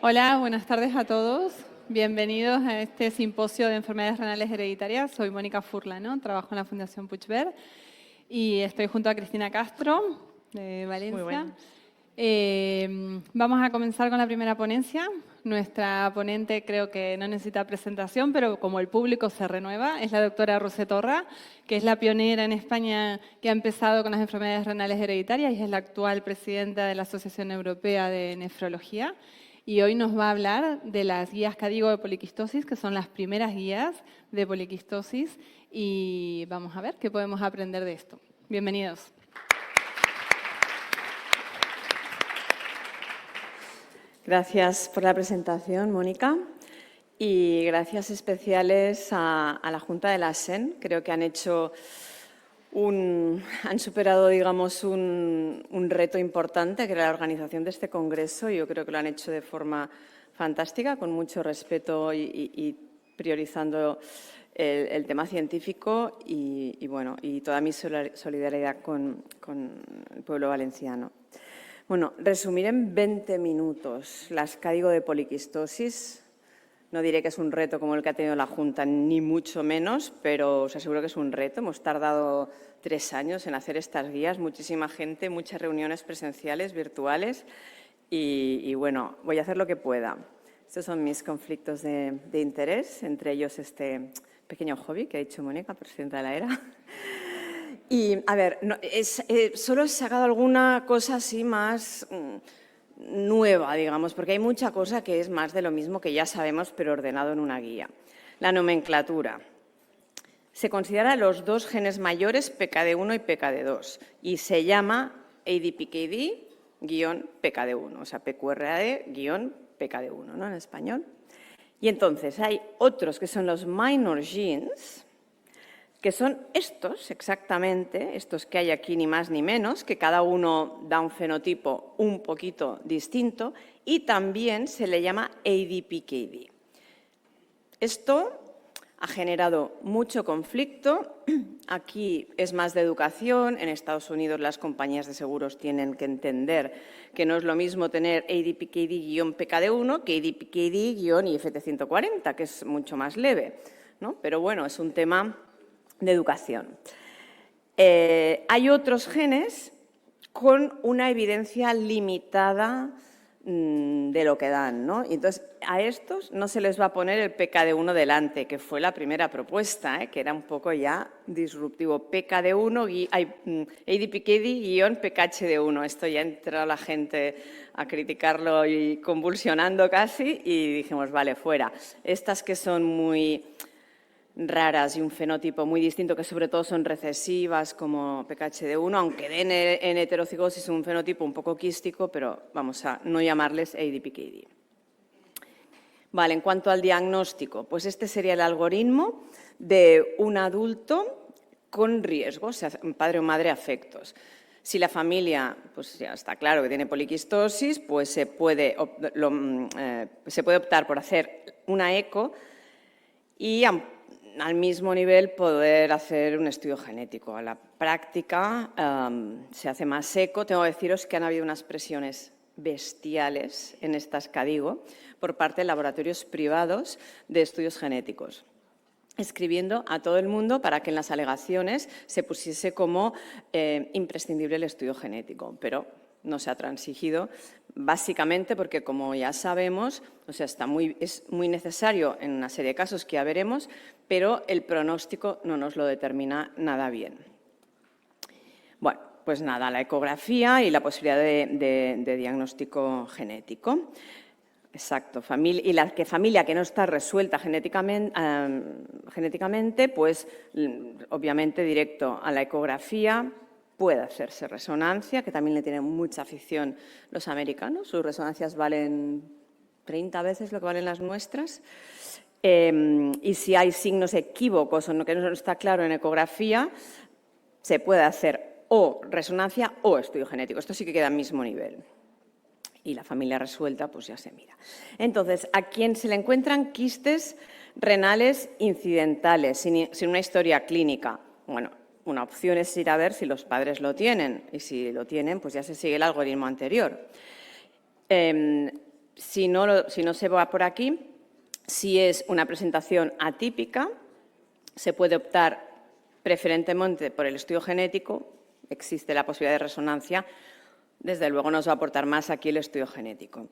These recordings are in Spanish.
Hola, buenas tardes a todos. Bienvenidos a este simposio de enfermedades renales hereditarias. Soy Mónica Furlano, trabajo en la Fundación Puigverd y estoy junto a Cristina Castro, de Valencia. Vamos a comenzar con la primera ponencia. Nuestra ponente creo que no necesita presentación, pero como el público se renueva, es la doctora Roser Torra, que es la pionera en España que ha empezado con las enfermedades renales hereditarias y es la actual presidenta de la Asociación Europea de Nefrología. Y hoy nos va a hablar de las guías CADIGO de poliquistosis, que son las primeras guías de poliquistosis, y vamos a ver qué podemos aprender de esto. Bienvenidos. Gracias por la presentación, Mónica, y gracias especiales a la Junta de la SEN. Creo que han superado, digamos, un reto importante, que era la organización de este congreso. Yo creo que lo han hecho de forma fantástica, con mucho respeto y priorizando el tema científico y toda mi solidaridad con el pueblo valenciano. Bueno, resumir en 20 minutos las CADIGO de poliquistosis. No diré que es un reto como el que ha tenido la Junta, ni mucho menos, pero os aseguro que es un reto. Hemos tardado 3 años en hacer estas guías, muchísima gente, muchas reuniones presenciales, virtuales, y bueno, voy a hacer lo que pueda. Estos son mis conflictos de interés, entre ellos este pequeño hobby que ha dicho Mónica, presidenta de la ERA. Y, a ver, solo he sacado alguna cosa así más nueva, digamos, porque hay mucha cosa que es más de lo mismo que ya sabemos, pero ordenado en una guía. La nomenclatura. Se considera los 2 genes mayores, PKD1 y PKD2, y se llama ADPKD-PKD1, o sea, PQRAD-PKD1, ¿no?, en español. Y entonces hay otros que son los minor genes, que son estos exactamente, estos que hay aquí ni más ni menos, que cada uno da un fenotipo un poquito distinto, y también se le llama ADPKD. Esto ha generado mucho conflicto. Aquí es más de educación. En Estados Unidos las compañías de seguros tienen que entender que no es lo mismo tener ADPKD-PKD1 que ADPKD-IFT140, que es mucho más leve, ¿no? Pero bueno, es un tema de educación. Hay otros genes con una evidencia limitada de lo que dan, ¿no? Y entonces, a estos no se les va a poner el PKD1 delante, que fue la primera propuesta, que era un poco ya disruptivo. PKD1, ADPKD-PKHD1. Esto ya entró la gente a criticarlo y convulsionando casi, y dijimos, vale, fuera. Estas que son muy raras y un fenotipo muy distinto, que sobre todo son recesivas como PKHD1, aunque den en heterocigosis un fenotipo un poco quístico, pero vamos a no llamarles ADPKD. Vale, en cuanto al diagnóstico, pues este sería el algoritmo de un adulto con riesgo, o sea, padre o madre afectos. Si la familia, pues ya está claro que tiene poliquistosis, pues se puede optar por hacer una eco y al mismo nivel poder hacer un estudio genético. A la práctica se hace más eco. Tengo que deciros que han habido unas presiones bestiales en estas CADIGO por parte de laboratorios privados de estudios genéticos, escribiendo a todo el mundo para que en las alegaciones se pusiese como imprescindible el estudio genético, pero no se ha transigido, básicamente porque, como ya sabemos, o sea, es muy necesario en una serie de casos que ya veremos, pero el pronóstico no nos lo determina nada bien. Bueno, pues nada, la ecografía y la posibilidad de diagnóstico genético. Exacto, y la familia que no está resuelta genéticamente, pues obviamente directo a la ecografía. Puede hacerse resonancia, que también le tienen mucha afición los americanos. Sus resonancias valen 30 veces lo que valen las nuestras. Y si hay signos equívocos o que no está claro en ecografía, se puede hacer o resonancia o estudio genético. Esto sí que queda al mismo nivel. Y la familia resuelta, pues ya se mira. Entonces, a quien se le encuentran quistes renales incidentales, sin una historia clínica, bueno, una opción es ir a ver si los padres lo tienen, y si lo tienen, pues ya se sigue el algoritmo anterior. Si no se va por aquí, si es una presentación atípica, se puede optar preferentemente por el estudio genético, existe la posibilidad de resonancia, desde luego nos va a aportar más aquí el estudio genético.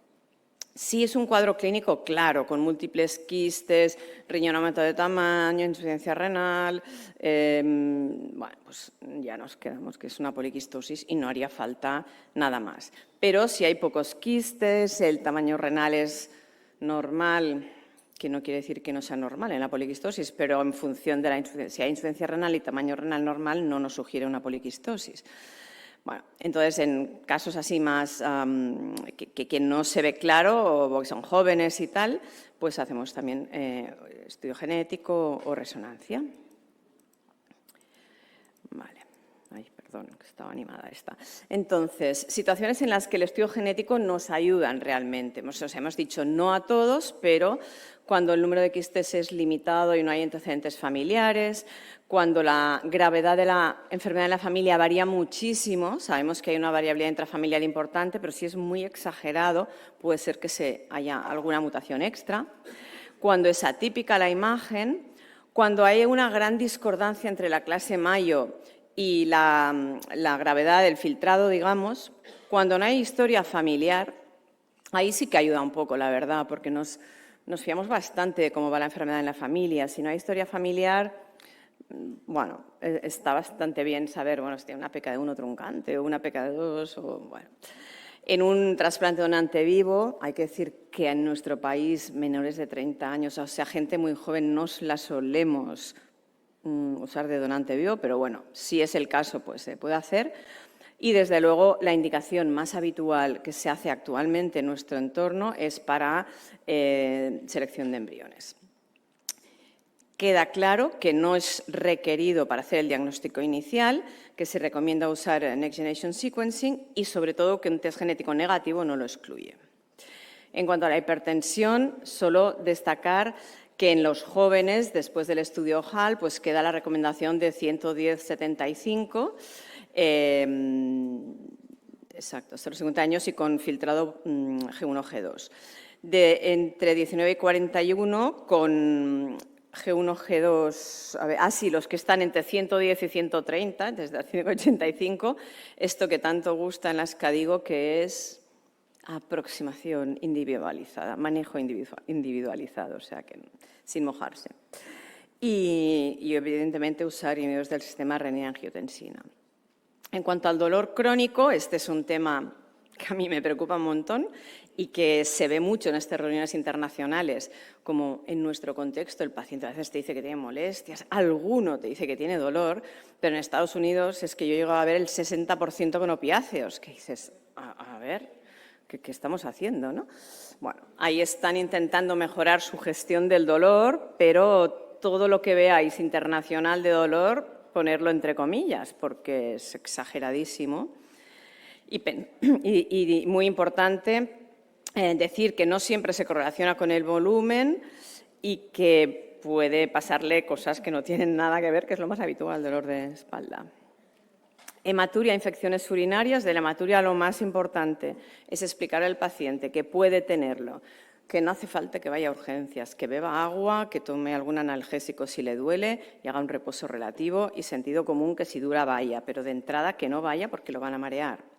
Si es un cuadro clínico claro, con múltiples quistes, riñón aumento de tamaño, insuficiencia renal, bueno, pues ya nos quedamos que es una poliquistosis y no haría falta nada más. Pero si hay pocos quistes, el tamaño renal es normal, que no quiere decir que no sea normal en la poliquistosis, pero en función de la insuficiencia, si hay insuficiencia renal y tamaño renal normal, no nos sugiere una poliquistosis. Bueno, entonces, en casos así más que no se ve claro o que son jóvenes y tal, pues hacemos también estudio genético o resonancia. Vale. Ay, perdón, que estaba animada esta. Entonces, situaciones en las que el estudio genético nos ayudan realmente. O sea, hemos dicho no a todos, pero cuando el número de quistes es limitado y no hay antecedentes familiares, cuando la gravedad de la enfermedad en la familia varía muchísimo, sabemos que hay una variabilidad intrafamiliar importante, pero si es muy exagerado, puede ser que haya alguna mutación extra. Cuando es atípica la imagen, cuando hay una gran discordancia entre la clase Mayo y la gravedad del filtrado, digamos, cuando no hay historia familiar, ahí sí que ayuda un poco, la verdad, porque nos fiamos bastante de cómo va la enfermedad en la familia. Si no hay historia familiar, bueno, está bastante bien saber, bueno, si tiene una PKD1 truncante o una PKD2 o, bueno. En un trasplante donante vivo, hay que decir que en nuestro país menores de 30 años, o sea, gente muy joven, no la solemos usar de donante vivo, pero bueno, si es el caso, pues se puede hacer. Y desde luego la indicación más habitual que se hace actualmente en nuestro entorno es para selección de embriones. Queda claro que no es requerido para hacer el diagnóstico inicial, que se recomienda usar Next Generation Sequencing y sobre todo que un test genético negativo no lo excluye. En cuanto a la hipertensión, solo destacar que en los jóvenes, después del estudio HAL, pues queda la recomendación de 110/75, exacto, hasta los 50 años y con filtrado G1-G2. Entre 19 y 41 con G1, G2, a ver, sí, los que están entre 110 y 130, desde 185, esto que tanto gusta en las CADIGO, que es aproximación individualizada, manejo individualizado, o sea, que sin mojarse. Y evidentemente, usar inhibidores del sistema renina-angiotensina. En cuanto al dolor crónico, este es un tema que a mí me preocupa un montón y que se ve mucho en estas reuniones internacionales, como en nuestro contexto el paciente a veces te dice que tiene molestias, alguno te dice que tiene dolor, pero en Estados Unidos es que yo llego a ver el 60% con opiáceos, que dices, a ver, ¿qué estamos haciendo, no? Bueno, ahí están intentando mejorar su gestión del dolor, pero todo lo que veáis internacional de dolor, ponerlo entre comillas, porque es exageradísimo. Y muy importante decir que no siempre se correlaciona con el volumen y que puede pasarle cosas que no tienen nada que ver, que es lo más habitual, dolor de espalda. Hematuria, infecciones urinarias. De la hematuria lo más importante es explicar al paciente que puede tenerlo, que no hace falta que vaya a urgencias, que beba agua, que tome algún analgésico si le duele y haga un reposo relativo, y sentido común que si dura vaya, pero de entrada que no vaya porque lo van a marear.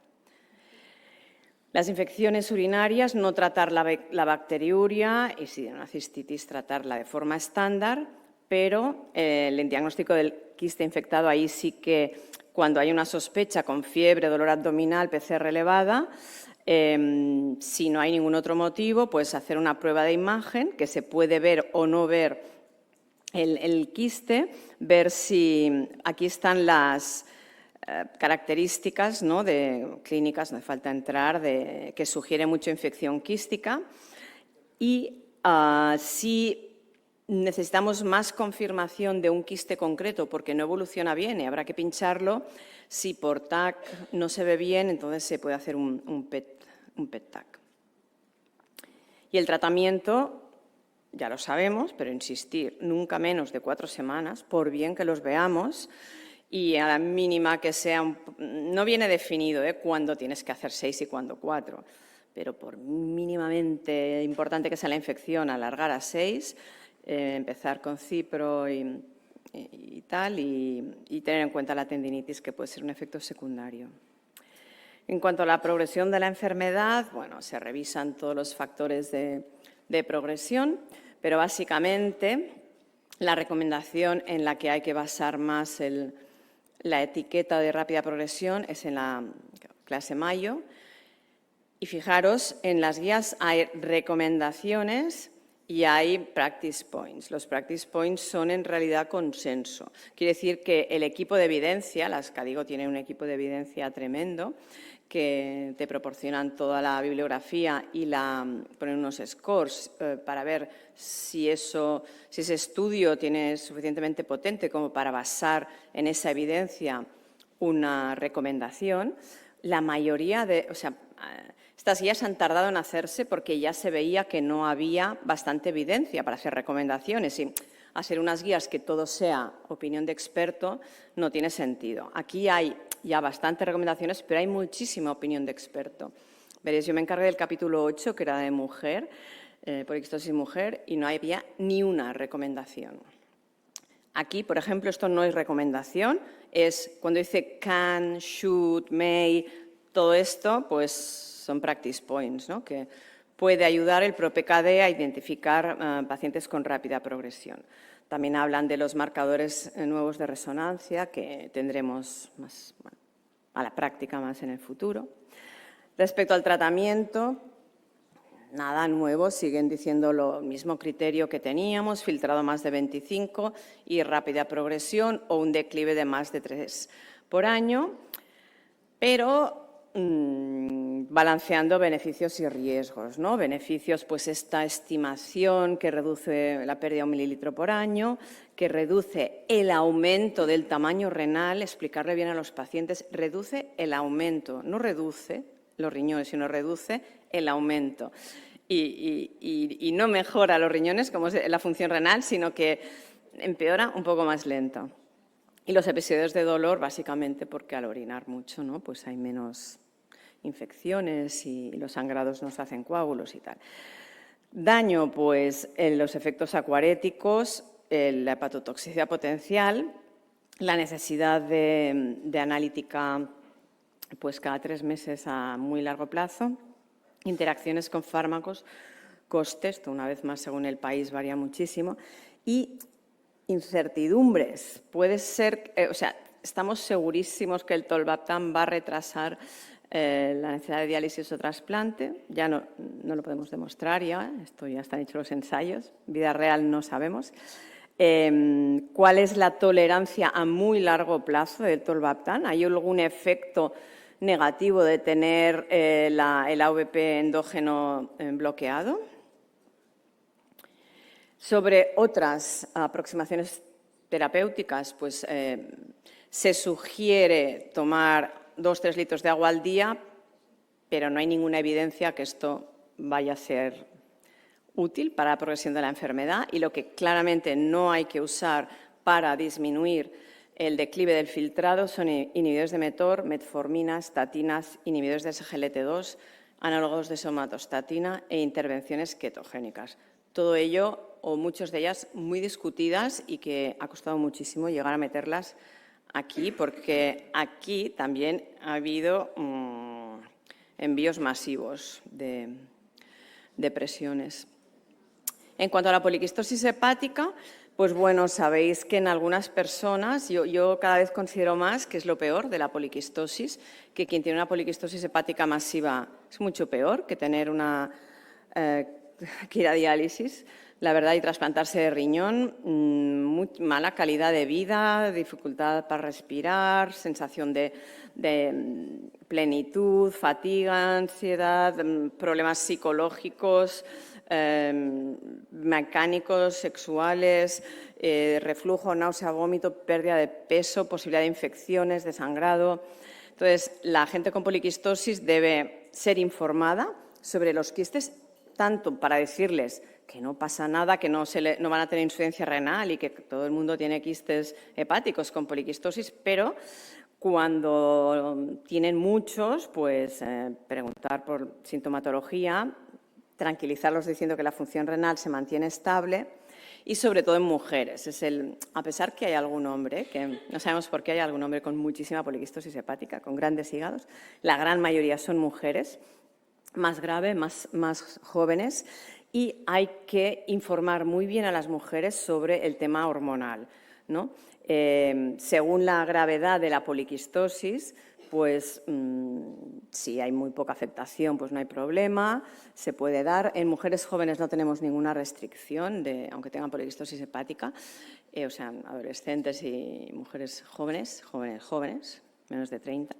Las infecciones urinarias, no tratar la bacteriuria y si de una cistitis tratarla de forma estándar, pero el diagnóstico del quiste infectado ahí sí que cuando hay una sospecha con fiebre, dolor abdominal, PCR elevada, si no hay ningún otro motivo, pues hacer una prueba de imagen que se puede ver o no ver el quiste, ver si aquí están las características, ¿no?, de clínicas, no hace falta entrar, que sugiere mucha infección quística. Y si necesitamos más confirmación de un quiste concreto porque no evoluciona bien y habrá que pincharlo, si por TAC no se ve bien, entonces se puede hacer un PET-TAC. Y el tratamiento, ya lo sabemos, pero insistir, nunca menos de 4 semanas, por bien que los veamos. Y a la mínima que sea, no viene definido cuándo tienes que hacer 6 y cuándo 4, pero por mínimamente importante que sea la infección, alargar a 6, empezar con cipro y tal, y tener en cuenta la tendinitis, que puede ser un efecto secundario. En cuanto a la progresión de la enfermedad, bueno, se revisan todos los factores de progresión, pero básicamente la recomendación en la que hay que basar más la etiqueta de rápida progresión es en la clase Mayo. Y fijaros, en las guías hay recomendaciones y hay practice points. Los practice points son en realidad consenso. Quiere decir que el equipo de evidencia, las CADIGO tienen un equipo de evidencia tremendo, que te proporcionan toda la bibliografía y ponen unos scores para ver si ese estudio tiene suficientemente potente como para basar en esa evidencia una recomendación. La mayoría estas guías han tardado en hacerse porque ya se veía que no había bastante evidencia para hacer recomendaciones y hacer unas guías que todo sea opinión de experto no tiene sentido. Aquí hay ya bastantes recomendaciones, pero hay muchísima opinión de experto. Veréis, yo me encargué del capítulo 8, que era de mujer, poliquistosis mujer, y no había ni una recomendación. Aquí, por ejemplo, esto no es recomendación, es cuando dice can, should, may, todo esto, pues son practice points, ¿no? Que puede ayudar el ProPKD a identificar pacientes con rápida progresión. También hablan de los marcadores nuevos de resonancia, que tendremos más a la práctica más en el futuro. Respecto al tratamiento, nada nuevo, siguen diciendo lo mismo criterio que teníamos, filtrado más de 25 y rápida progresión o un declive de más de 3 por año, pero balanceando beneficios y riesgos, ¿no? Beneficios, pues esta estimación que reduce la pérdida de 1 mililitro por año, que reduce el aumento del tamaño renal, explicarle bien a los pacientes, reduce el aumento, no reduce los riñones, sino reduce el aumento. Y no mejora los riñones, como es la función renal, sino que empeora un poco más lento. Y los episodios de dolor, básicamente, porque al orinar mucho, ¿no? Pues hay menos infecciones y los sangrados nos hacen coágulos y tal. Daño, pues los efectos acuaréticos, la hepatotoxicidad potencial, la necesidad de analítica pues cada 3 meses a muy largo plazo, interacciones con fármacos, costes, esto una vez más según el país varía muchísimo, y incertidumbres. Puede ser, estamos segurísimos que el tolvaptan va a retrasar la necesidad de diálisis o trasplante. Ya no lo podemos demostrar ya, esto ya están hechos los ensayos, vida real no sabemos. ¿Cuál es la tolerancia a muy largo plazo del tolvaptan? ¿Hay algún efecto negativo de tener el AVP endógeno bloqueado? Sobre otras aproximaciones terapéuticas, pues se sugiere tomar 2-3 litros de agua al día, pero no hay ninguna evidencia que esto vaya a ser útil para la progresión de la enfermedad, y lo que claramente no hay que usar para disminuir el declive del filtrado son inhibidores de mTOR, metformina, estatinas, inhibidores de SGLT2, análogos de somatostatina e intervenciones ketogénicas. Todo ello, o muchas de ellas, muy discutidas y que ha costado muchísimo llegar a meterlas aquí, porque aquí también ha habido envíos masivos de presiones. En cuanto a la poliquistosis hepática, pues bueno, sabéis que en algunas personas, yo cada vez considero más que es lo peor de la poliquistosis, que quien tiene una poliquistosis hepática masiva es mucho peor que tener que ir a diálisis, la verdad, y trasplantarse de riñón, muy mala calidad de vida, dificultad para respirar, sensación de plenitud, fatiga, ansiedad, problemas psicológicos, mecánicos, sexuales, reflujo, náusea, vómito, pérdida de peso, posibilidad de infecciones, de sangrado. Entonces, la gente con poliquistosis debe ser informada sobre los quistes, tanto para decirles que no pasa nada, que no van a tener insuficiencia renal y que todo el mundo tiene quistes hepáticos con poliquistosis, pero Cuando tienen muchos, pues preguntar por sintomatología, tranquilizarlos diciendo que la función renal se mantiene estable y sobre todo en mujeres. A pesar que hay algún hombre, que no sabemos por qué hay algún hombre con muchísima poliquistosis hepática, con grandes hígados, la gran mayoría son mujeres, más grave, más jóvenes, y hay que informar muy bien a las mujeres sobre el tema hormonal, ¿no? Según la gravedad de la poliquistosis, pues si hay muy poca afectación, pues no hay problema, se puede dar. En mujeres jóvenes no tenemos ninguna restricción, aunque tengan poliquistosis hepática, o sea, adolescentes y mujeres jóvenes, menos de 30.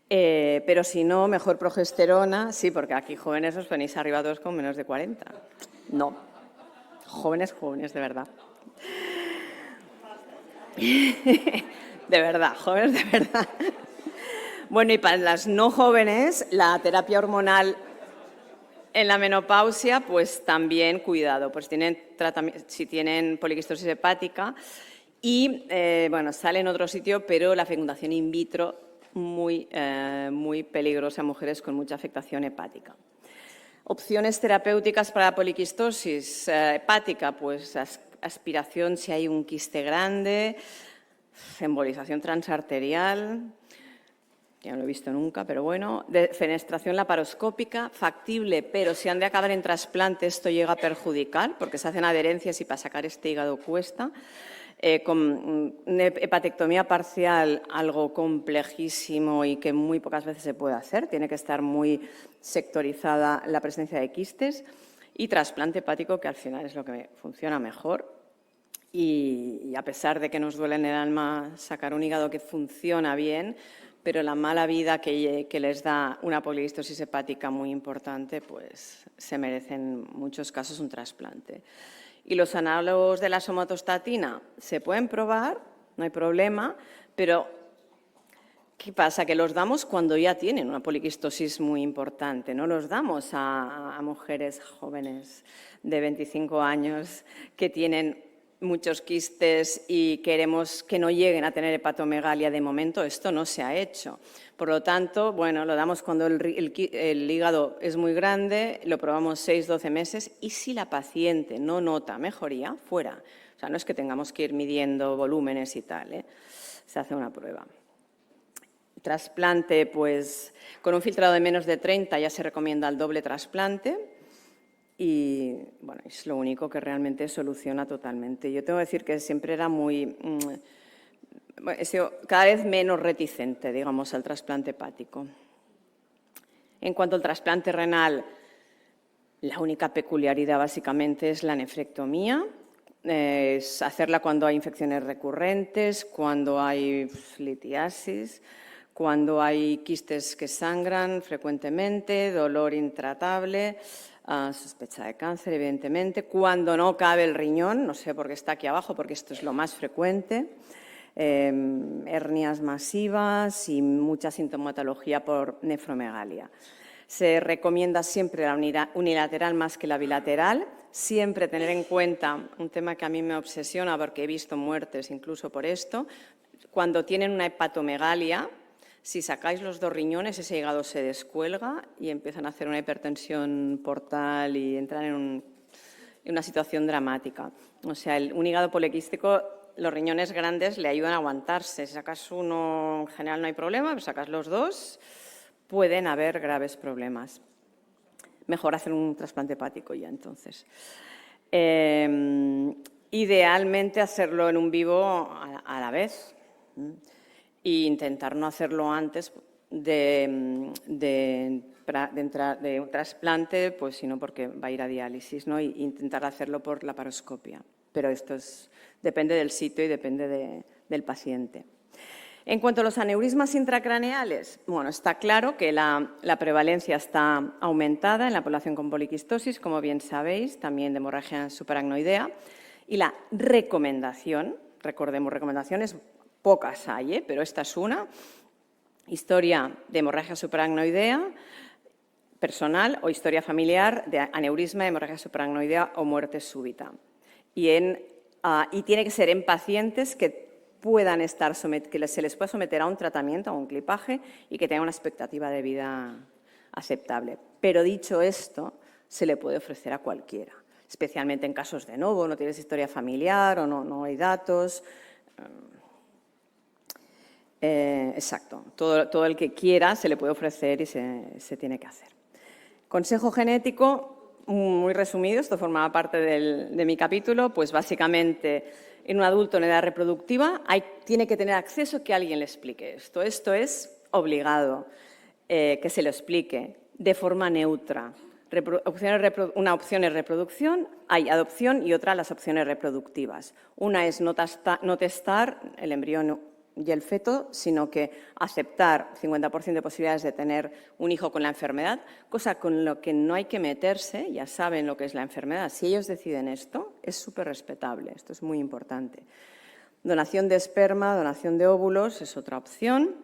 Pero si no, mejor progesterona, sí, porque aquí jóvenes os venís arriba todos con menos de 40. No, jóvenes, de verdad. De verdad, jóvenes de verdad. Bueno, y para las no jóvenes, la terapia hormonal en la menopausia, pues también cuidado, pues si tienen poliquistosis hepática y, bueno, sale en otro sitio, pero la fecundación in vitro muy peligrosa en mujeres con mucha afectación hepática. Opciones terapéuticas para la poliquistosis hepática, pues aspiración si hay un quiste grande, embolización transarterial, ya no lo he visto nunca, pero bueno, fenestración laparoscópica, factible, pero si han de acabar en trasplante esto llega a perjudicar porque se hacen adherencias y para sacar este hígado cuesta. Con hepatectomía parcial, algo complejísimo y que muy pocas veces se puede hacer, tiene que estar muy sectorizada la presencia de quistes, y trasplante hepático, que al final es lo que funciona mejor. Y a pesar de que nos duele en el alma sacar un hígado que funciona bien, pero la mala vida que les da una poliquistosis hepática muy importante, pues se merece en muchos casos un trasplante. Y los análogos de la somatostatina se pueden probar, no hay problema, pero ¿qué pasa? Que los damos cuando ya tienen una poliquistosis muy importante, no los damos a mujeres jóvenes de 25 años que tienen muchos quistes y queremos que no lleguen a tener hepatomegalia. De momento esto no se ha hecho. Por lo tanto, bueno, lo damos cuando el hígado es muy grande, lo probamos 6-12 meses y si la paciente no nota mejoría, fuera. O sea, no es que tengamos que ir midiendo volúmenes y tal, se hace una prueba. Trasplante, pues con un filtrado de menos de 30 ya se recomienda el doble trasplante. Y bueno, es lo único que realmente soluciona totalmente. Yo tengo que decir que siempre era he sido cada vez menos reticente, digamos, al trasplante hepático. En cuanto al trasplante renal, la única peculiaridad básicamente es la nefrectomía. Es hacerla cuando hay infecciones recurrentes, cuando hay litiasis, cuando hay quistes que sangran frecuentemente, dolor intratable, sospecha de cáncer, evidentemente, cuando no cabe el riñón, no sé por qué está aquí abajo, porque esto es lo más frecuente, hernias masivas y mucha sintomatología por nefromegalia. Se recomienda siempre la unilateral más que la bilateral, siempre tener en cuenta un tema que a mí me obsesiona porque he visto muertes incluso por esto, cuando tienen una hepatomegalia. Si sacáis los dos riñones, ese hígado se descuelga y empiezan a hacer una hipertensión portal y entran en una situación dramática. O sea, un hígado poliquístico, los riñones grandes le ayudan a aguantarse. Si sacas uno, en general no hay problema, pero sacas los dos, pueden haber graves problemas. Mejor hacer un trasplante hepático ya, entonces. Idealmente hacerlo en un vivo a la vez. E intentar no hacerlo antes de un trasplante, pues sino porque va a ir a diálisis, ¿no? E intentar hacerlo por laparoscopia. Pero esto depende del sitio y depende del paciente. En cuanto a los aneurismas intracraneales, bueno, está claro que la prevalencia está aumentada en la población con poliquistosis, como bien sabéis, también de hemorragia subaracnoidea. Y la recomendación, recordemos, recomendaciones pocas hay, pero esta es una. Historia de hemorragia subaracnoidea personal o historia familiar de aneurisma, hemorragia subaracnoidea o muerte súbita. Y tiene que ser en pacientes que que se les pueda someter a un tratamiento, a un clipaje y que tengan una expectativa de vida aceptable. Pero dicho esto, se le puede ofrecer a cualquiera, especialmente en casos de novo, no tienes historia familiar o no hay datos. Exacto, todo el que quiera se le puede ofrecer y se tiene que hacer. Consejo genético, muy resumido, esto formaba parte de mi capítulo, pues básicamente en un adulto en edad reproductiva tiene que tener acceso que alguien le explique esto. Esto es obligado, que se lo explique de forma neutra. Una opción es reproducción, hay adopción y otra las opciones reproductivas. Una es no testar el embrión y el feto, sino que aceptar 50% de posibilidades de tener un hijo con la enfermedad, cosa con lo que no hay que meterse, ya saben lo que es la enfermedad. Si ellos deciden esto, es súper respetable, esto es muy importante. Donación de esperma, donación de óvulos es otra opción.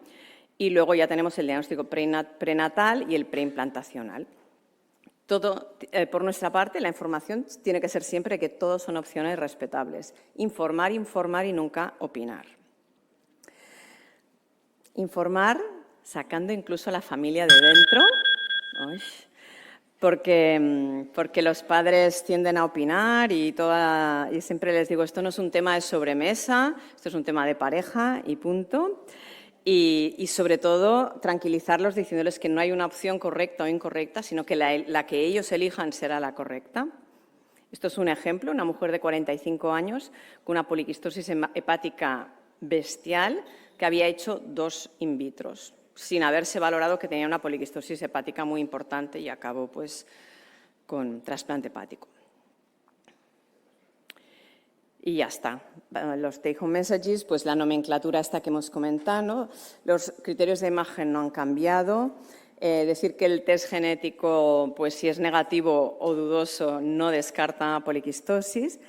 Y luego ya tenemos el diagnóstico prenatal y el preimplantacional. Todo, por nuestra parte, la información tiene que ser siempre que todos son opciones respetables. Informar, informar y nunca opinar. Informar sacando incluso a la familia de dentro, porque los padres tienden a opinar y siempre les digo, esto no es un tema de sobremesa, esto es un tema de pareja y punto. Y sobre todo, tranquilizarlos diciéndoles que no hay una opción correcta o incorrecta, sino que la que ellos elijan será la correcta. Esto es un ejemplo, una mujer de 45 años con una poliquistosis hepática bestial que había hecho 2 in vitros, sin haberse valorado que tenía una poliquistosis hepática muy importante y acabó pues, con trasplante hepático. Y ya está. Los take-home messages, pues la nomenclatura esta que hemos comentado, ¿no? Los criterios de imagen no han cambiado. Decir que el test genético, pues si es negativo o dudoso, no descarta poliquistosis,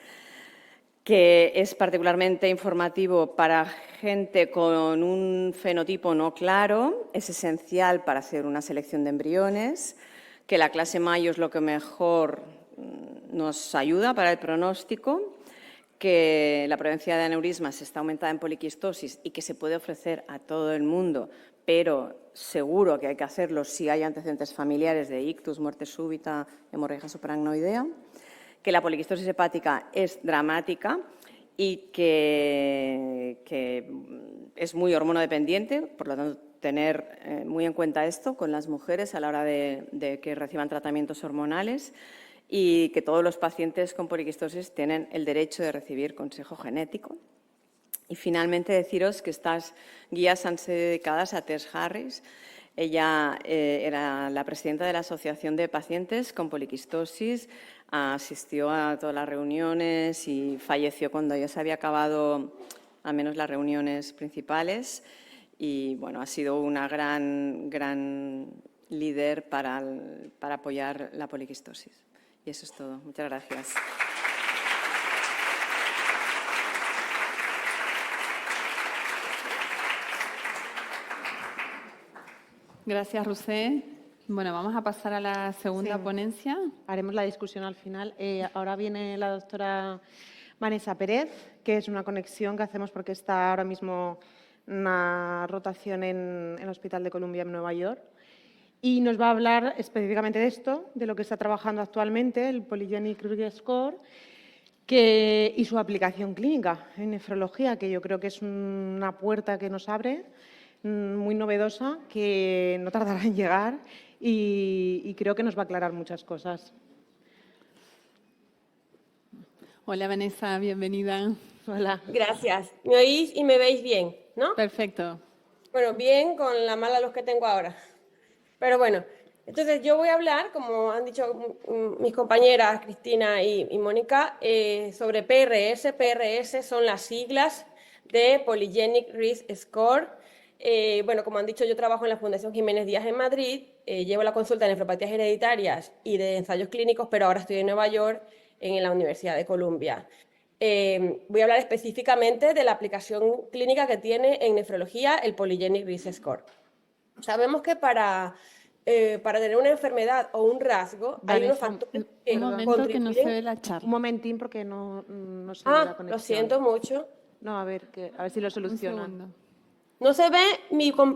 que es particularmente informativo para gente con un fenotipo no claro, es esencial para hacer una selección de embriones, que la clase Mayo es lo que mejor nos ayuda para el pronóstico, que la prevalencia de aneurismas está aumentada en poliquistosis y que se puede ofrecer a todo el mundo, pero seguro que hay que hacerlo si hay antecedentes familiares de ictus, muerte súbita, hemorragia supraracnoidea, que la poliquistosis hepática es dramática y que es muy hormonodependiente, por lo tanto, tener muy en cuenta esto con las mujeres a la hora de que reciban tratamientos hormonales y que todos los pacientes con poliquistosis tienen el derecho de recibir consejo genético. Y finalmente deciros que estas guías han sido dedicadas a Tess Harris. Ella era la presidenta de la Asociación de Pacientes con Poliquistosis, asistió a todas las reuniones y falleció cuando ya se había acabado al menos las reuniones principales. Y bueno, ha sido una gran líder para apoyar la poliquistosis. Y eso es todo. Muchas gracias. Gracias, Rusé. Bueno, vamos a pasar a la segunda ponencia. Haremos la discusión al final. Ahora viene la doctora Vanessa Pérez, que es una conexión que hacemos porque está ahora mismo una rotación en el Hospital de Columbia en Nueva York. Y nos va a hablar específicamente de esto, de lo que está trabajando actualmente, el Polygenic Risk Score, y su aplicación clínica en nefrología, que yo creo que es una puerta que nos abre, muy novedosa, que no tardará en llegar y creo que nos va a aclarar muchas cosas. Hola, Vanessa, bienvenida. Hola. Gracias. ¿Me oís y me veis bien, no? Perfecto. Bueno, bien con la mala luz que tengo ahora. Pero bueno, entonces yo voy a hablar, como han dicho mis compañeras Cristina y Mónica, sobre PRS. PRS son las siglas de Polygenic Risk Score. Bueno, como han dicho, yo trabajo en la Fundación Jiménez Díaz en Madrid, llevo la consulta de nefropatías hereditarias y de ensayos clínicos, pero ahora estoy en Nueva York, en la Universidad de Columbia. Voy a hablar específicamente de la aplicación clínica que tiene en nefrología el Polygenic Risk Score. Sabemos que para tener una enfermedad o un rasgo hay unos factores que un momento que no se ve la charla. Un momentín porque no se ve la conexión. Lo siento mucho. No, a ver si lo Un solucionan. segundo. ¿No se ve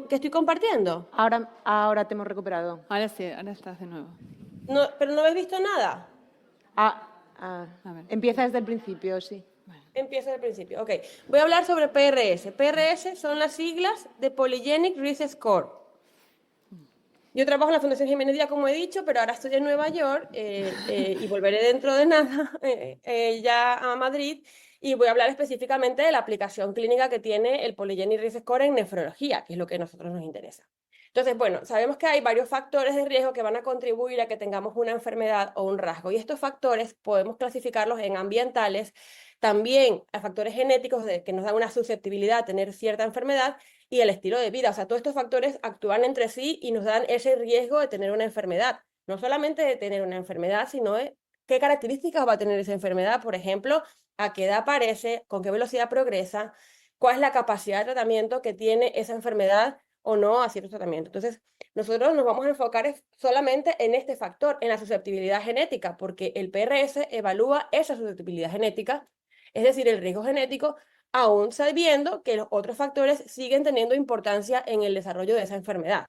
que estoy compartiendo? Ahora te hemos recuperado. Ahora sí, ahora estás de nuevo. No, ¿pero no habéis visto nada? A ver. Empieza desde el principio, sí. Empiezo del principio. Ok, voy a hablar sobre PRS. PRS son las siglas de Polygenic Risk Score. Yo trabajo en la Fundación Jiménez Díaz, como he dicho, pero ahora estoy en Nueva York y volveré dentro de nada ya a Madrid y voy a hablar específicamente de la aplicación clínica que tiene el Polygenic Risk Score en nefrología, que es lo que a nosotros nos interesa. Entonces, bueno, sabemos que hay varios factores de riesgo que van a contribuir a que tengamos una enfermedad o un rasgo, y estos factores podemos clasificarlos en ambientales, también a factores genéticos que nos dan una susceptibilidad a tener cierta enfermedad, y el estilo de vida. O sea, todos estos factores actúan entre sí y nos dan ese riesgo de tener una enfermedad. No solamente de tener una enfermedad, sino de qué características va a tener esa enfermedad. Por ejemplo, a qué edad aparece, con qué velocidad progresa, cuál es la capacidad de tratamiento que tiene esa enfermedad o no a cierto tratamiento. Entonces, nosotros nos vamos a enfocar solamente en este factor, en la susceptibilidad genética, porque el PRS evalúa esa susceptibilidad genética, es decir, el riesgo genético, aún sabiendo que los otros factores siguen teniendo importancia en el desarrollo de esa enfermedad.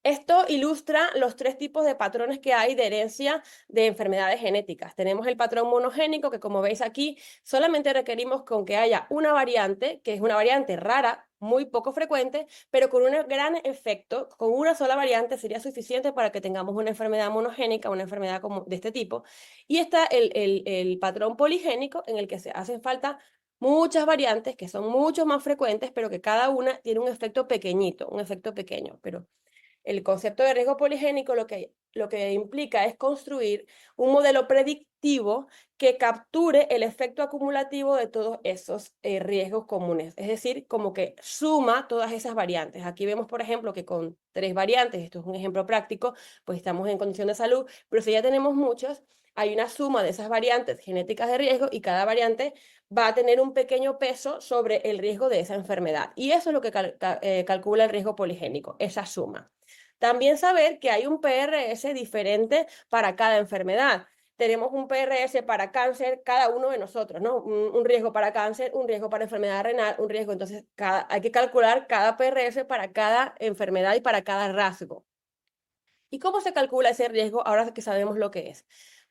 Esto ilustra los tres tipos de patrones que hay de herencia de enfermedades genéticas. Tenemos el patrón monogénico, que como veis aquí, solamente requerimos con que haya una variante, que es una variante rara, muy poco frecuente, pero con un gran efecto, con una sola variante sería suficiente para que tengamos una enfermedad monogénica, una enfermedad de este tipo. Y está el patrón poligénico, en el que se hacen falta muchas variantes, que son mucho más frecuentes, pero que cada una tiene un efecto pequeñito, un efecto pequeño, pero el concepto de riesgo poligénico lo que implica es construir un modelo predictivo que capture el efecto acumulativo de todos esos riesgos comunes. Es decir, como que suma todas esas variantes. Aquí vemos, por ejemplo, que con 3 variantes, esto es un ejemplo práctico, pues estamos en condición de salud, pero si ya tenemos muchos, hay una suma de esas variantes genéticas de riesgo y cada variante va a tener un pequeño peso sobre el riesgo de esa enfermedad. Y eso es lo que calcula el riesgo poligénico, esa suma. También saber que hay un PRS diferente para cada enfermedad. Tenemos un PRS para cáncer, cada uno de nosotros, ¿no? Un riesgo para cáncer, un riesgo para enfermedad renal, un riesgo. Entonces, hay que calcular cada PRS para cada enfermedad y para cada rasgo. ¿Y cómo se calcula ese riesgo ahora que sabemos lo que es?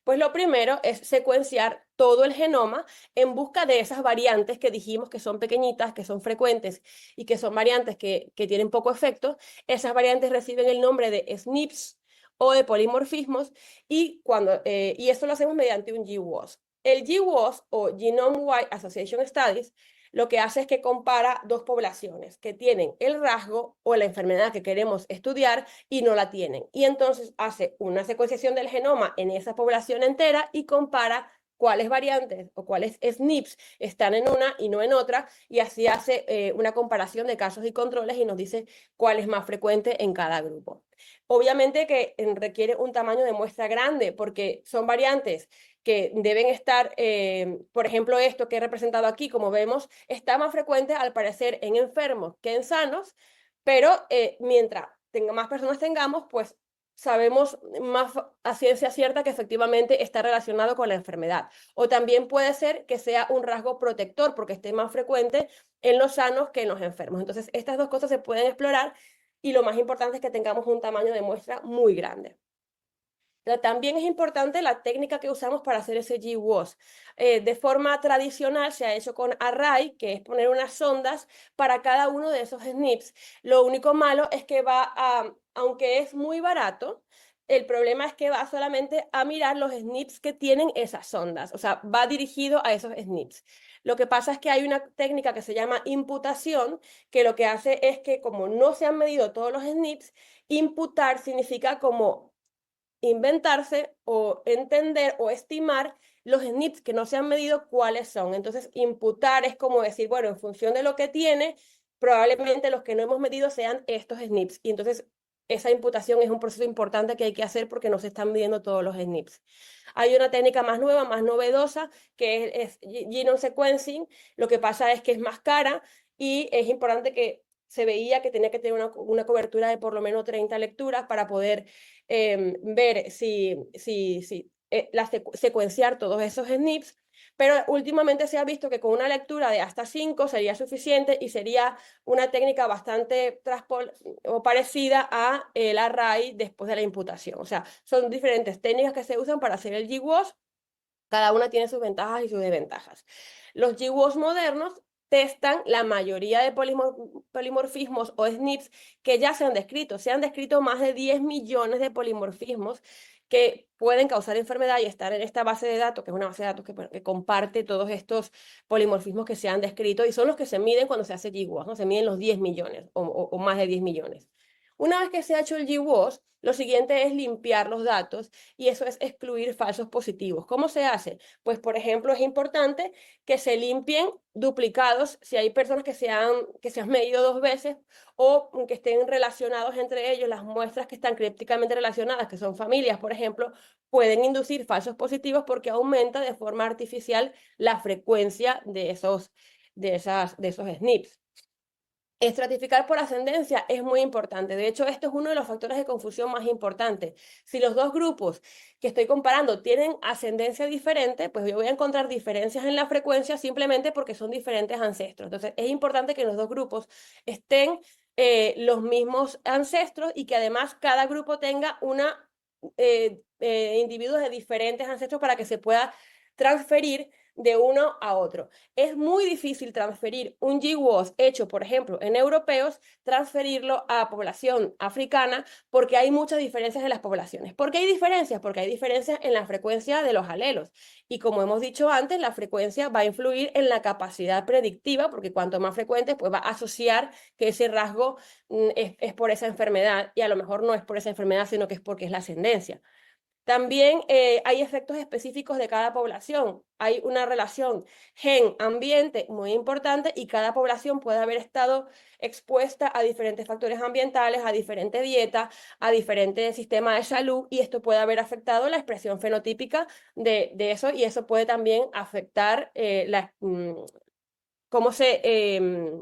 Pues lo primero es secuenciar todo el genoma en busca de esas variantes que dijimos que son pequeñitas, que son frecuentes y que son variantes que tienen poco efecto. Esas variantes reciben el nombre de SNPs o de polimorfismos y esto lo hacemos mediante un GWAS. El GWAS o Genome-Wide Association Studies lo que hace es que compara dos poblaciones que tienen el rasgo o la enfermedad que queremos estudiar y no la tienen. Y entonces hace una secuenciación del genoma en esa población entera y compara cuáles variantes o cuáles SNPs están en una y no en otra, y así hace una comparación de casos y controles y nos dice cuál es más frecuente en cada grupo. Obviamente que requiere un tamaño de muestra grande porque son variantes que deben estar, por ejemplo, esto que he representado aquí, como vemos, está más frecuente al parecer en enfermos que en sanos, pero mientras más personas tengamos, pues sabemos más a ciencia cierta que efectivamente está relacionado con la enfermedad. O también puede ser que sea un rasgo protector, porque esté más frecuente en los sanos que en los enfermos. Entonces, estas dos cosas se pueden explorar y lo más importante es que tengamos un tamaño de muestra muy grande. Pero también es importante la técnica que usamos para hacer ese GWAS. De forma tradicional se ha hecho con array, que es poner unas sondas para cada uno de esos SNPs. Lo único malo es que aunque es muy barato, el problema es que va solamente a mirar los SNPs que tienen esas sondas, o sea, va dirigido a esos SNPs. Lo que pasa es que hay una técnica que se llama imputación, que lo que hace es que como no se han medido todos los SNPs, imputar significa como inventarse o entender o estimar los SNPs que no se han medido cuáles son. Entonces, imputar es como decir, bueno, en función de lo que tiene, probablemente los que no hemos medido sean estos SNPs. Y entonces, esa imputación es un proceso importante que hay que hacer porque no se están midiendo todos los SNPs. Hay una técnica más nueva, más novedosa, que es genome sequencing. Lo que pasa es que es más cara y es importante que se veía que tenía que tener una cobertura de por lo menos 30 lecturas para poder ver secuenciar todos esos SNPs. Pero últimamente se ha visto que con una lectura de hasta 5 sería suficiente y sería una técnica bastante o parecida a el array después de la imputación. O sea, son diferentes técnicas que se usan para hacer el GWAS. Cada una tiene sus ventajas y sus desventajas. Los GWAS modernos testan la mayoría de polimorfismos o SNPs que ya se han descrito. Se han descrito más de 10 millones de polimorfismos que pueden causar enfermedad y estar en esta base de datos, que es una base de datos que comparte todos estos polimorfismos que se han descrito y son los que se miden cuando se hace GWAS, ¿no? Se miden los 10 millones o más de 10 millones. Una vez que se ha hecho el GWAS, lo siguiente es limpiar los datos y eso es excluir falsos positivos. ¿Cómo se hace? Pues, por ejemplo, es importante que se limpien duplicados si hay personas que se han medido 2 veces o que estén relacionados entre ellos. Las muestras que están crípticamente relacionadas, que son familias, por ejemplo, pueden inducir falsos positivos porque aumenta de forma artificial la frecuencia de esos SNPs. Estratificar por ascendencia es muy importante. De hecho, esto es uno de los factores de confusión más importantes. Si los dos grupos que estoy comparando tienen ascendencia diferente, pues yo voy a encontrar diferencias en la frecuencia simplemente porque son diferentes ancestros. Entonces, es importante que los dos grupos estén los mismos ancestros y que además cada grupo tenga individuos de diferentes ancestros para que se pueda transferir de uno a otro. Es muy difícil transferir un GWAS hecho, por ejemplo, en europeos, transferirlo a población africana porque hay muchas diferencias en las poblaciones. ¿Por qué hay diferencias? Porque hay diferencias en la frecuencia de los alelos. Y como hemos dicho antes, la frecuencia va a influir en la capacidad predictiva, porque cuanto más frecuente, pues va a asociar que ese rasgo es por esa enfermedad y a lo mejor no es por esa enfermedad, sino que es porque es la ascendencia. También hay efectos específicos de cada población. Hay una relación gen-ambiente muy importante y cada población puede haber estado expuesta a diferentes factores ambientales, a diferente dieta, a diferentes sistemas de salud y esto puede haber afectado la expresión fenotípica de eso y eso puede también afectar cómo se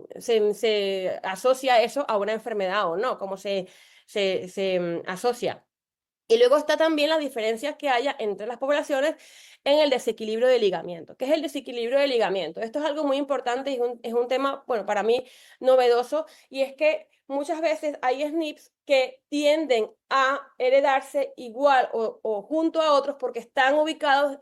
asocia eso a una enfermedad o no, cómo se asocia. Y luego está también la diferencia que haya entre las poblaciones en el desequilibrio de ligamiento. ¿Qué es el desequilibrio de ligamiento? Esto es algo muy importante y es un tema, bueno, para mí novedoso, y es que muchas veces hay SNPs que tienden a heredarse igual o junto a otros porque están ubicados